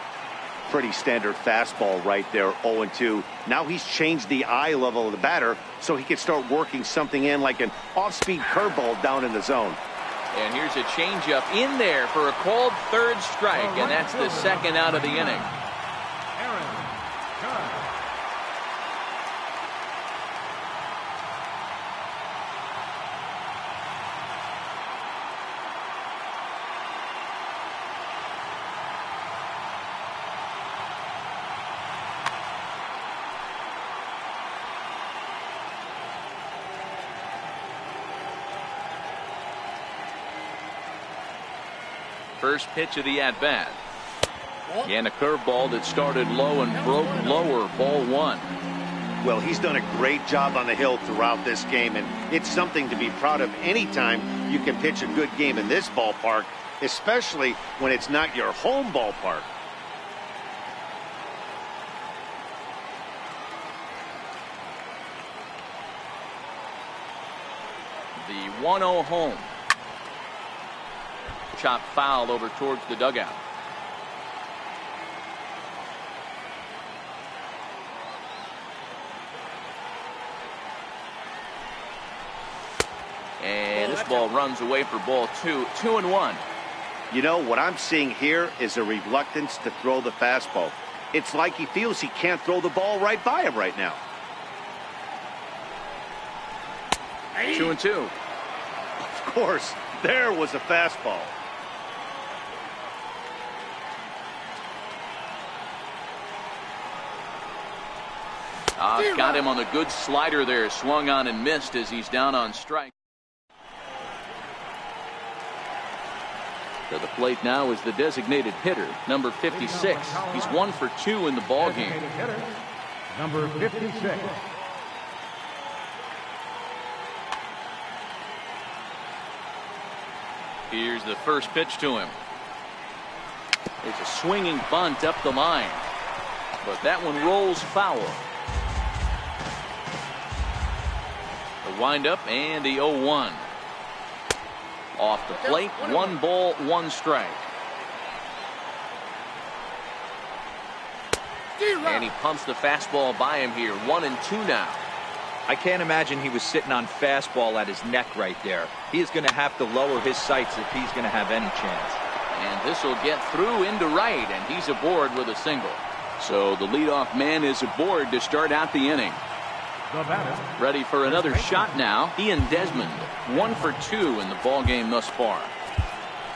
Pretty standard fastball right there, 0-2. Now he's changed the eye level of the batter so he can start working something in like an off-speed curveball down in the zone. And here's a changeup in there for a called third strike, and that's the second out of the inning. First pitch of the at-bat. And a curveball that started low and broke lower, ball 1. Well, he's done a great job on the hill throughout this game, and it's something to be proud of anytime you can pitch a good game in this ballpark, especially when it's not your home ballpark. The 1-0 home. Chop foul over towards the dugout. And this ball runs away for ball 2. 2-1. You know, what I'm seeing here is a reluctance to throw the fastball. It's like he feels he can't throw the ball right by him right now. 2-2. Of course, there was a fastball. Got him on a good slider there. Swung on and missed as he's down on strike. To the plate now is the designated hitter, number 56. He's 1 for 2 in the ball game. Number 56. Here's the first pitch to him. It's a swinging bunt up the line, but that one rolls foul. The windup and the 0-1. Off the plate, 1 ball, 1 strike. And he pumps the fastball by him here. 1-2 now. I can't imagine he was sitting on fastball at his neck right there. He is going to have to lower his sights if he's going to have any chance. And this will get through into right, and he's aboard with a single. So the leadoff man is aboard to start out the inning. Ready for another shot now. Ian Desmond, 1 for 2 in the ball game thus far.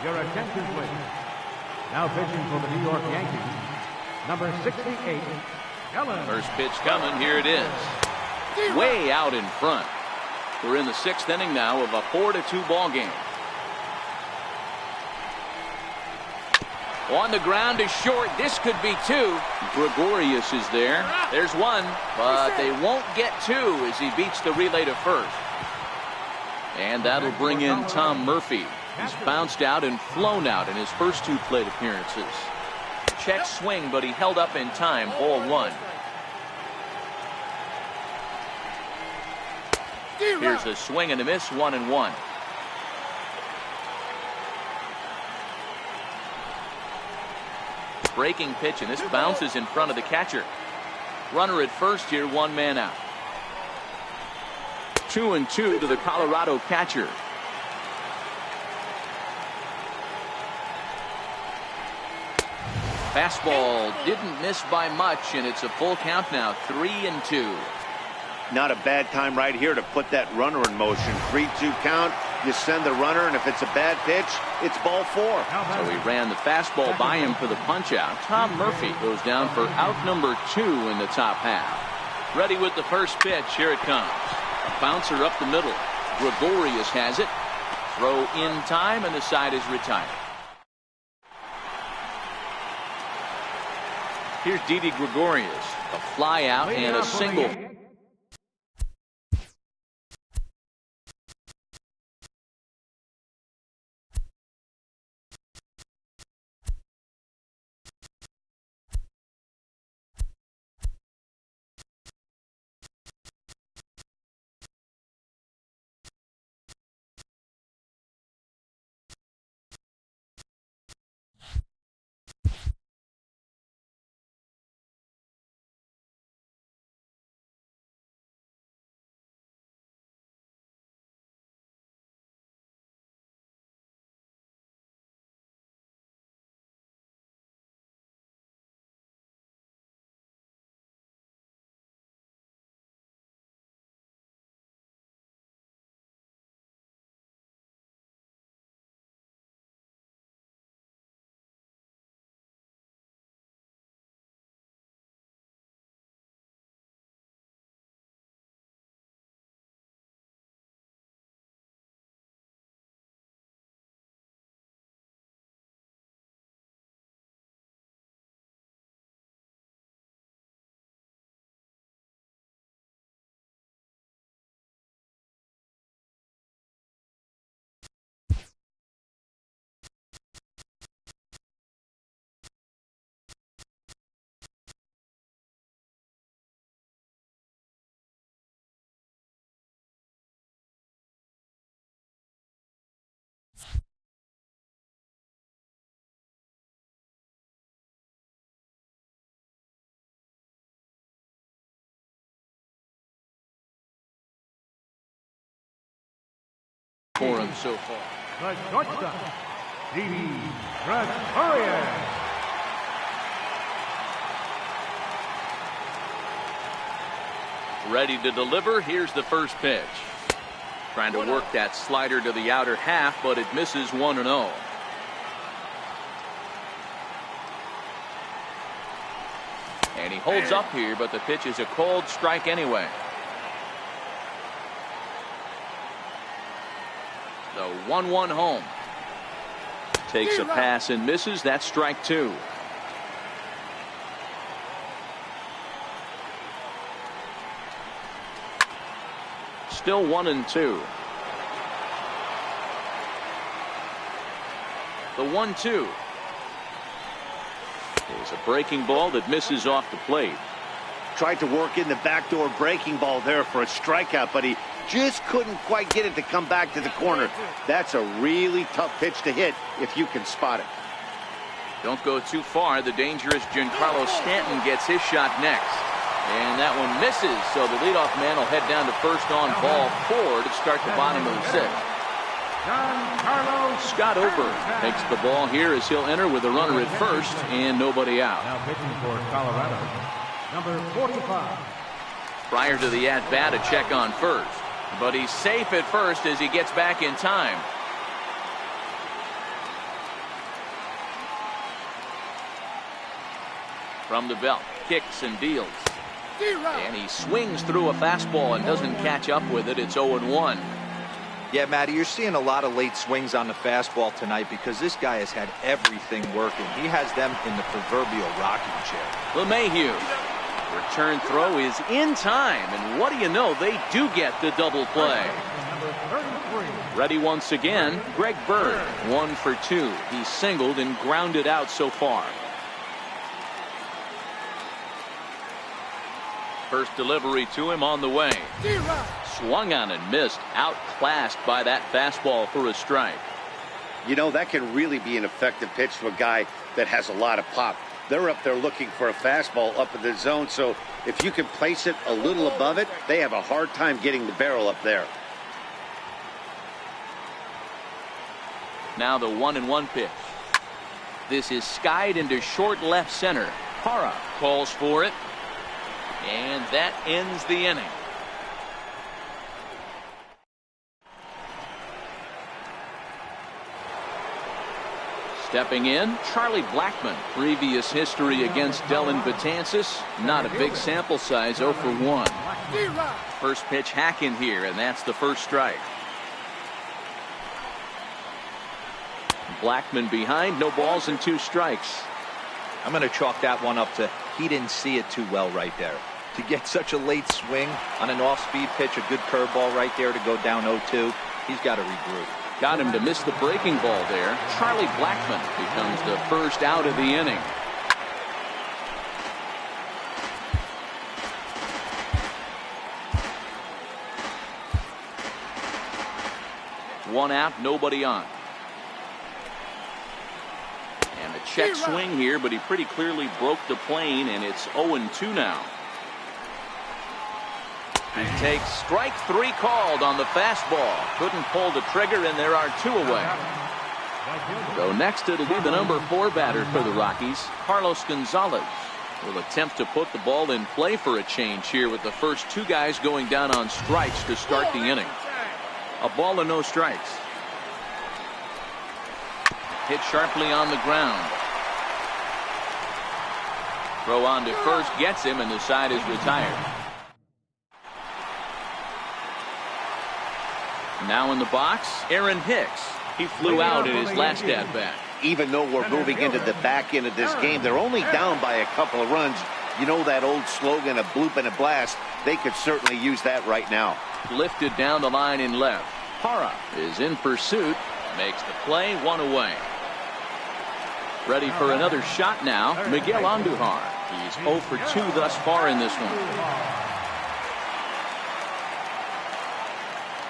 Your attention, please. Now pitching for the New York Yankees, number 68, Ellen. First pitch coming. Here it is. Way out in front. We're in the 6th inning now of a 4-2 ball game. On the ground is short. This could be 2. Gregorius is there. There's 1, but they won't get 2 as he beats the relay to first. And that'll bring in Tom Murphy. He's bounced out and flown out in his first 2 plate appearances. Check swing, but he held up in time. Ball 1. Here's a swing and a miss. 1-1. Breaking pitch, and this bounces in front of the catcher. Runner at first here, 1 man out. 2-2 to the Colorado catcher. Fastball didn't miss by much, and it's a full count now. 3-2. Not a bad time right here to put that runner in motion. 3-2 count. You send the runner, and if it's a bad pitch, it's ball 4. So he ran the fastball by him for the punch out. Tom Murphy goes down for out number 2 in the top half. Ready with the first pitch. Here it comes. A bouncer up the middle. Gregorius has it. Throw in time, and the side is retired. Here's Didi Gregorius. A fly out and a single. For him so far. The shortstop, Didi Gregorius. Ready to deliver. Here's the first pitch. Trying to work that slider to the outer half, but it misses. 1-0. And he holds up here, but the pitch is a cold strike anyway. The 1-1 home. Takes a pass and misses. That's strike 2. Still 1-2. The 1-2 is a breaking ball that misses off the plate. Tried to work in the backdoor breaking ball there for a strikeout, but he just couldn't quite get it to come back to the corner. That's a really tough pitch to hit if you can spot it. Don't go too far. The dangerous Giancarlo Stanton gets his shot next. And that one misses, so the leadoff man will head down to first on ball 4 to start the bottom of the 6th. Scott Oberg takes the ball here as he'll enter with a runner at first and nobody out. Now pitching for Colorado, number 45. Prior to the at-bat, a check on first. But he's safe at first as he gets back in time. From the belt, kicks and deals. And he swings through a fastball and doesn't catch up with it. It's 0-1. Yeah, Matty, you're seeing a lot of late swings on the fastball tonight because this guy has had everything working. He has them in the proverbial rocking chair. LeMahieu. Return throw is in time, and what do you know, they do get the double play. Ready once again, Greg Bird, 1 for 2. He's singled and grounded out so far. First delivery to him on the way. Swung on and missed, outclassed by that fastball for a strike. You know, that can really be an effective pitch to a guy that has a lot of pop. They're up there looking for a fastball up in the zone, so if you can place it a little above it, they have a hard time getting the barrel up there. Now the 1-1 pitch. This is skied into short left center. Parra calls for it, and that ends the inning. Stepping in, Charlie Blackmon. Previous history against Dellin Betances. Not a big sample size, 0 for 1. First pitch hack in here, and that's the first strike. Blackmon behind, no balls and 2 strikes. I'm going to chalk that one up to he didn't see it too well right there. To get such a late swing on an off-speed pitch, a good curveball right there to go down 0-2, he's got to regroup. Got him to miss the breaking ball there. Charlie Blackmon becomes the first out of the inning. One out, nobody on. And a check swing here, but he pretty clearly broke the plane, and it's 0-2 now. He takes strike 3 called on the fastball. Couldn't pull the trigger, and there are 2 away. So next it'll be the number 4 batter for the Rockies, Carlos Gonzalez. Will attempt to put the ball in play for a change here with the first 2 guys going down on strikes to start the inning. A ball and no strikes. Hit sharply on the ground. Throw on to first gets him, and the side is retired. Now in the box, Aaron Hicks. He flew out in his last at-bat. Even though we're moving into the back end of this game, they're only down by a couple of runs. You know that old slogan, a bloop and a blast. They could certainly use that right now. Lifted down the line in left. Parra is in pursuit. Makes the play, 1 away. Ready for another shot now, Miguel Andujar. He's 0 for 2 thus far in this one.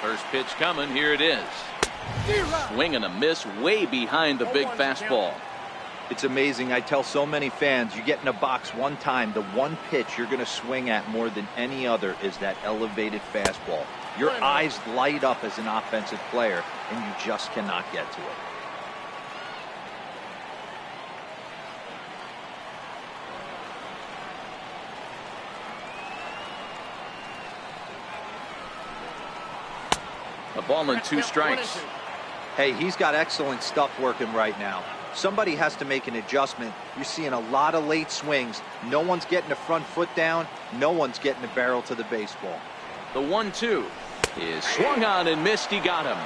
First pitch coming, here it is. Swing and a miss way behind the big fastball. It's amazing. I tell so many fans, you get in a box one time, the one pitch you're going to swing at more than any other is that elevated fastball. Your eyes light up as an offensive player, and you just cannot get to it. A ball and 2 strikes. Hey, he's got excellent stuff working right now. Somebody has to make an adjustment. You're seeing a lot of late swings. No one's getting the front foot down. No one's getting the barrel to the baseball. The 1-2 is swung on and missed. He got him.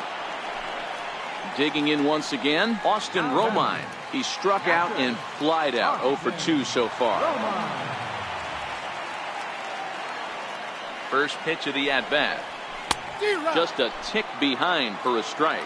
Digging in once again, Austin Romine. He struck out and flied out. 0 for 2 so far. First pitch of the at-bat. Just a tick behind for a strike.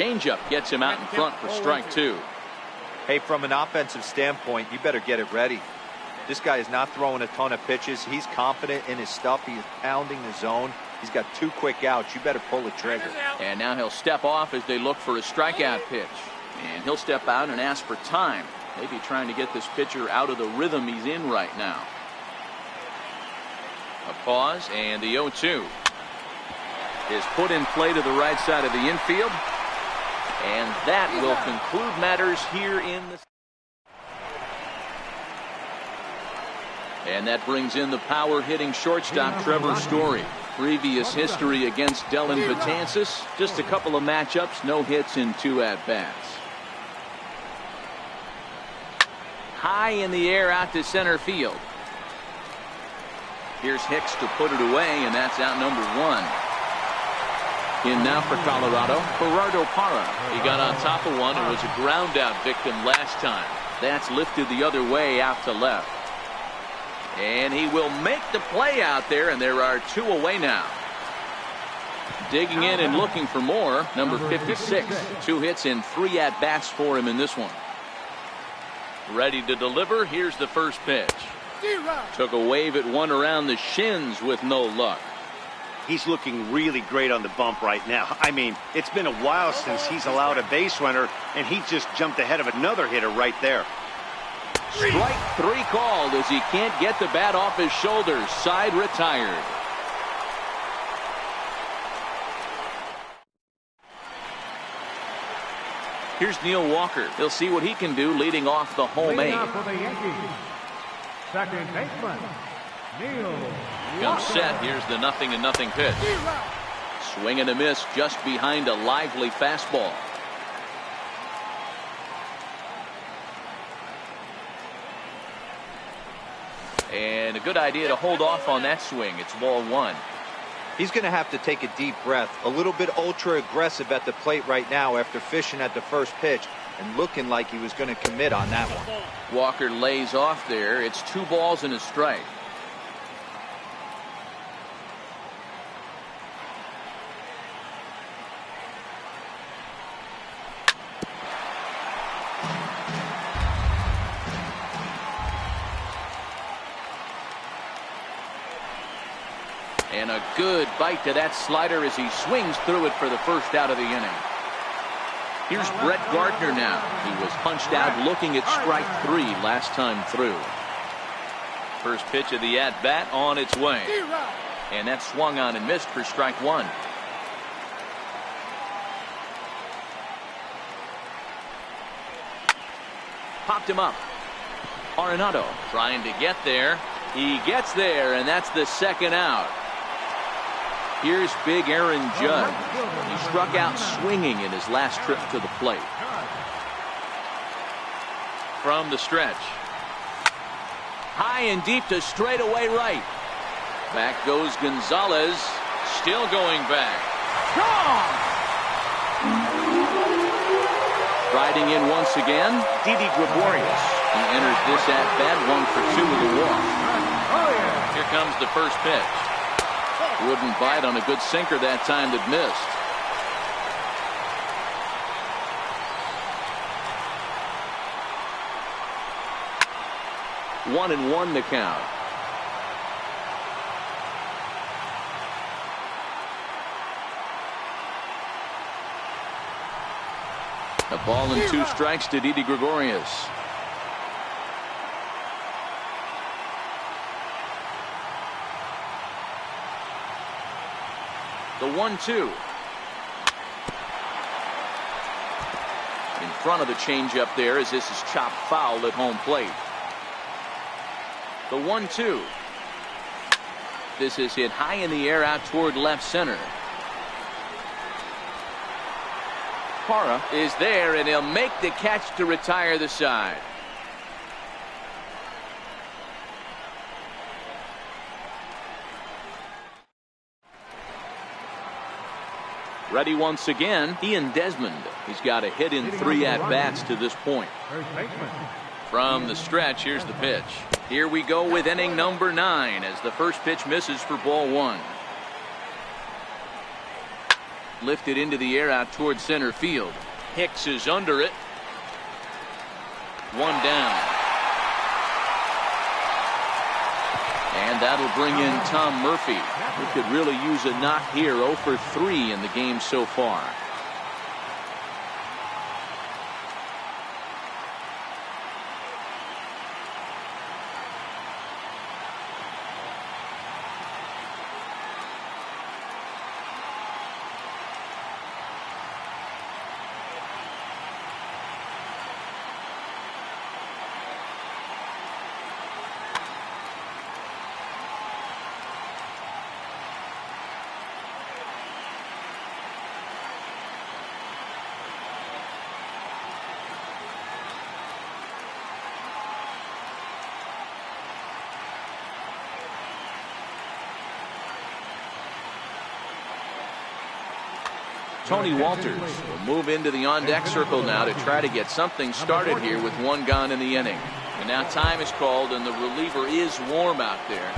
changeup gets him out in front for strike 2. Hey, from an offensive standpoint, you better get it ready. This guy is not throwing a ton of pitches. He's confident in his stuff. He is pounding the zone. He's got 2 quick outs. You better pull the trigger. And now he'll step off as they look for a strikeout pitch. And he'll step out and ask for time. Maybe trying to get this pitcher out of the rhythm he's in right now. A pause, and the 0-2 is put in play to the right side of the infield. And that will conclude matters here in the... And that brings in the power-hitting shortstop, Trevor Story. Previous history against Dellin Betances, just a couple of matchups, no hits in 2 at-bats. High in the air out to center field. Here's Hicks to put it away, and that's out number 1. In now for Colorado, Gerardo Parra. He got on top of one and was a ground out victim last time. That's lifted the other way out to left. And he will make the play out there, and there are 2 away now. Digging in and looking for more, number 56. 2 hits and 3 at-bats for him in this one. Ready to deliver. Here's the first pitch. Took a wave at one around the shins with no luck. He's looking really great on the bump right now. I mean, it's been a while since he's allowed a base runner, and he just jumped ahead of another hitter right there. Strike 3 called as he can't get the bat off his shoulders. Side retired. Here's Neil Walker. He'll see what he can do leading off the home 8. For the Yankees, second baseman, Neil Comes set. Here's the 0-0 pitch. Swing and a miss just behind a lively fastball. And a good idea to hold off on that swing. It's ball 1. He's going to have to take a deep breath. A little bit ultra aggressive at the plate right now after fishing at the first pitch and looking like he was going to commit on that one. Walker lays off there. It's 2 balls and a strike. And a good bite to that slider as he swings through it for the first out of the inning. Here's Brett Gardner now. He was punched out looking at strike 3 last time through. First pitch of the at-bat on its way. And that swung on and missed for strike 1. Popped him up. Arenado trying to get there. He gets there, and that's the second out. Here's big Aaron Judge. He struck out swinging in his last trip to the plate. From the stretch. High and deep to straightaway right. Back goes Gonzalez. Still going back. Riding in once again, Didi Gregorius. He enters this at-bat 1 for 2 with a walk. Here comes the first pitch. Wouldn't bite on a good sinker that time that missed. One and one the count. A ball and 2 strikes to Didi Gregorius. The 1-2. In front of the changeup there as this is chopped foul at home plate. The 1-2. This is hit high in the air out toward left center. Parra is there, and he'll make the catch to retire the side. Ready once again, Ian Desmond. He's got a hit in 3 at-bats to this point. From the stretch, here's the pitch. Here we go with inning number 9 as the first pitch misses for ball 1. lifted into the air out towards center field. Hicks is under it. One down. And that'll bring in Tom Murphy, who could really use a knock here. 0 for 3 in the game so far. Tony Walters will move into the on-deck circle now to try to get something started here with 1 gone in the inning. And now time is called, and the reliever is warm out there.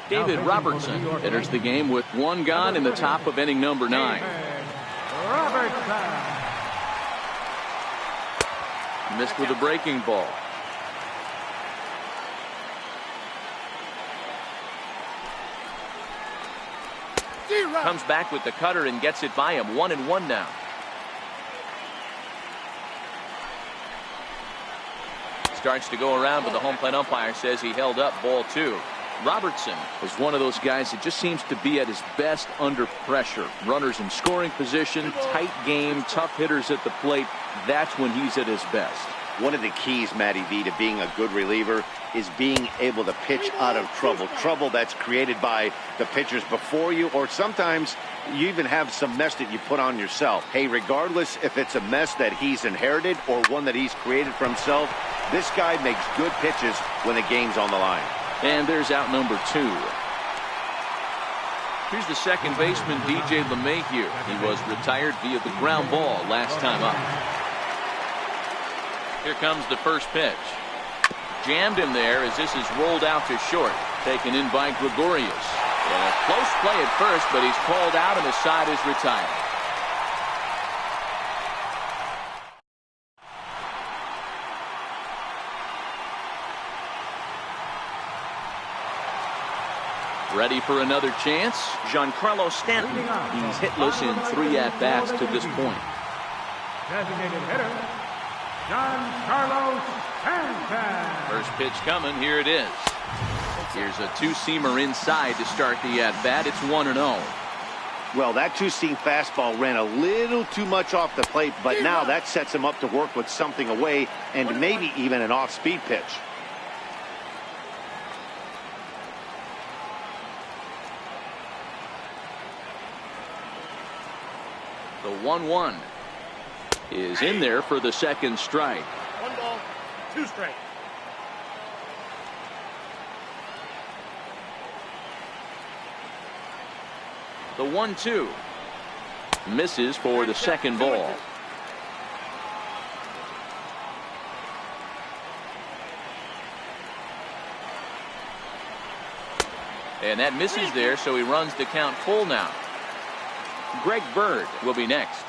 David Robertson enters the game with 1 gone in the top of inning number 9. Missed with a breaking ball. Comes back with the cutter and gets it by him. 1-1 now. Starts to go around, but the home plate umpire says he held up ball 2. Robertson is one of those guys that just seems to be at his best under pressure. Runners in scoring position, tight game, tough hitters at the plate. That's when he's at his best. One of the keys, Matty V, to being a good reliever is being able to pitch out of trouble. Trouble that's created by the pitchers before you, or sometimes you even have some mess that you put on yourself. Hey, regardless if it's a mess that he's inherited or one that he's created for himself, this guy makes good pitches when the game's on the line. And there's out number 2. Here's the second baseman, DJ LeMahieu. He was retired via the ground ball last time up. Here comes the first pitch. Jammed him there as this is rolled out to short. Taken in by Gregorius. A close play at first, but he's called out and the side is retired. Ready for another chance? Giancarlo Stanton. He's hitless in 3 at-bats to this point. Designated hitter, Giancarlo Stanton. First pitch coming. Here it is. Here's a 2-seamer inside to start the at-bat. It's 1-0. Well, that 2-seam fastball ran a little too much off the plate, but now that sets him up to work with something away and maybe even an off-speed pitch. The 1-1 is in there for the second strike. 1 ball, 2 strikes. The 1-2 misses for the second ball. And that misses there, so he runs the count full now. Greg Bird will be next.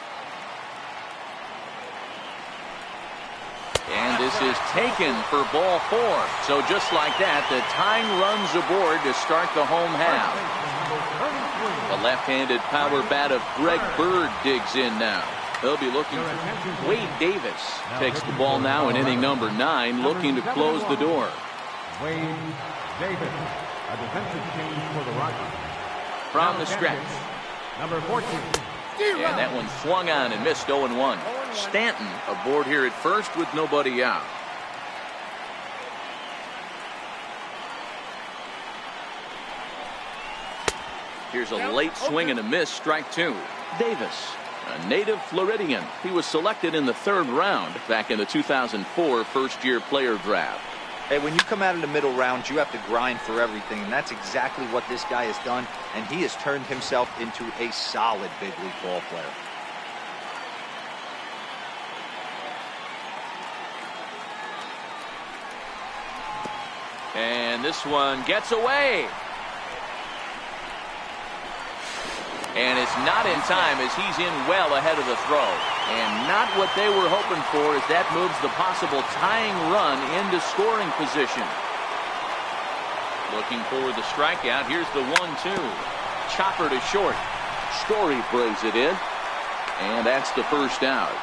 And this is taken for ball 4. So just like that, the tying runs aboard to start the home half. The left-handed power bat of Greg Bird digs in now. They'll be looking for Wade Davis. Takes the ball now in inning number 9, looking to close the door. Wade Davis, a defensive change for the Rockies. From the stretch. Number 14. And that one swung on and missed. 0-1. Stanton aboard here at first with nobody out. Here's a late swing and a miss. Strike 2. Davis, a native Floridian. He was selected in the 3rd round back in the 2004 first-year player draft. Hey, when you come out in the middle rounds, you have to grind for everything, and that's exactly what this guy has done, and he has turned himself into a solid big league ball player. And this one gets away. And it's not in time as he's in well ahead of the throw. And not what they were hoping for as that moves the possible tying run into scoring position. Looking for the strikeout. Here's the 1-2. Chopper to short. Story brings it in. And that's the first out.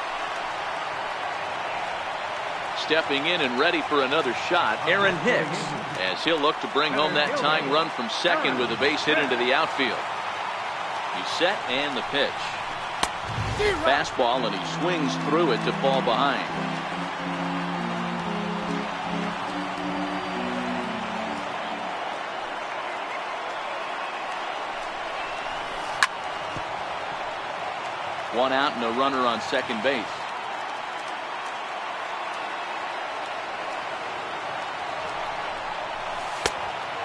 Stepping in and ready for another shot, Aaron Hicks, as he'll look to bring home that tying run from second with a base hit into the outfield. He's set and the pitch. Fastball, and he swings through it to fall behind. One out and a runner on second base.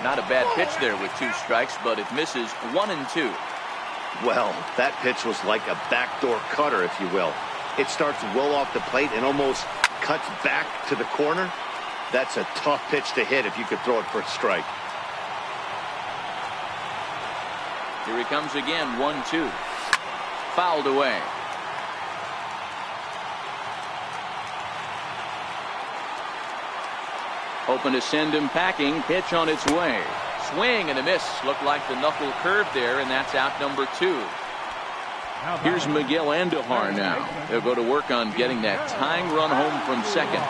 Not a bad pitch there with 2 strikes, but it misses 1-2. Well, that pitch was like a backdoor cutter, if you will. It starts well off the plate and almost cuts back to the corner. That's a tough pitch to hit if you could throw it for a strike. Here he comes again, 1-2. Fouled away. Hoping to send him packing. Pitch on its way. Swing and a miss. Looked like the knuckle curve there, and that's out number 2. Here's Miguel Andujar now. They'll go to work on getting that tying run home from second.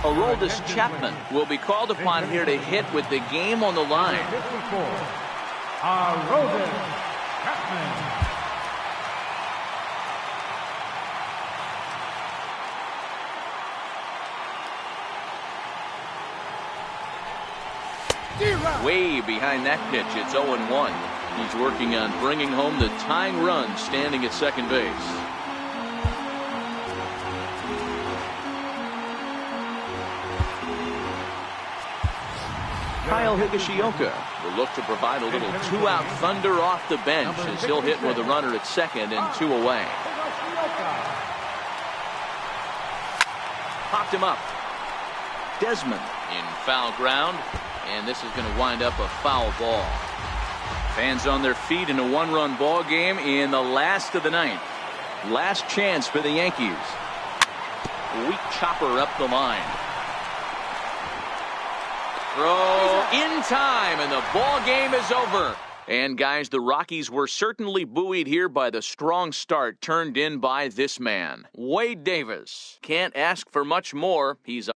Aroldis Chapman will be called upon here to hit with the game on the line. 54. Aroldis Chapman. Way behind that pitch. It's 0-1. He's working on bringing home the tying run standing at second base. Kyle Higashioka will look to provide a little 2-out thunder off the bench as he'll hit with a runner at second and 2 away. Popped him up. Desmond in foul ground, and this is going to wind up a foul ball. Fans on their feet in a 1-run ball game in the last of the ninth. Last chance for the Yankees. Weak chopper up the line. Throw in time, and the ball game is over. And guys, the Rockies were certainly buoyed here by the strong start turned in by this man, Wade Davis. Can't ask for much more. He's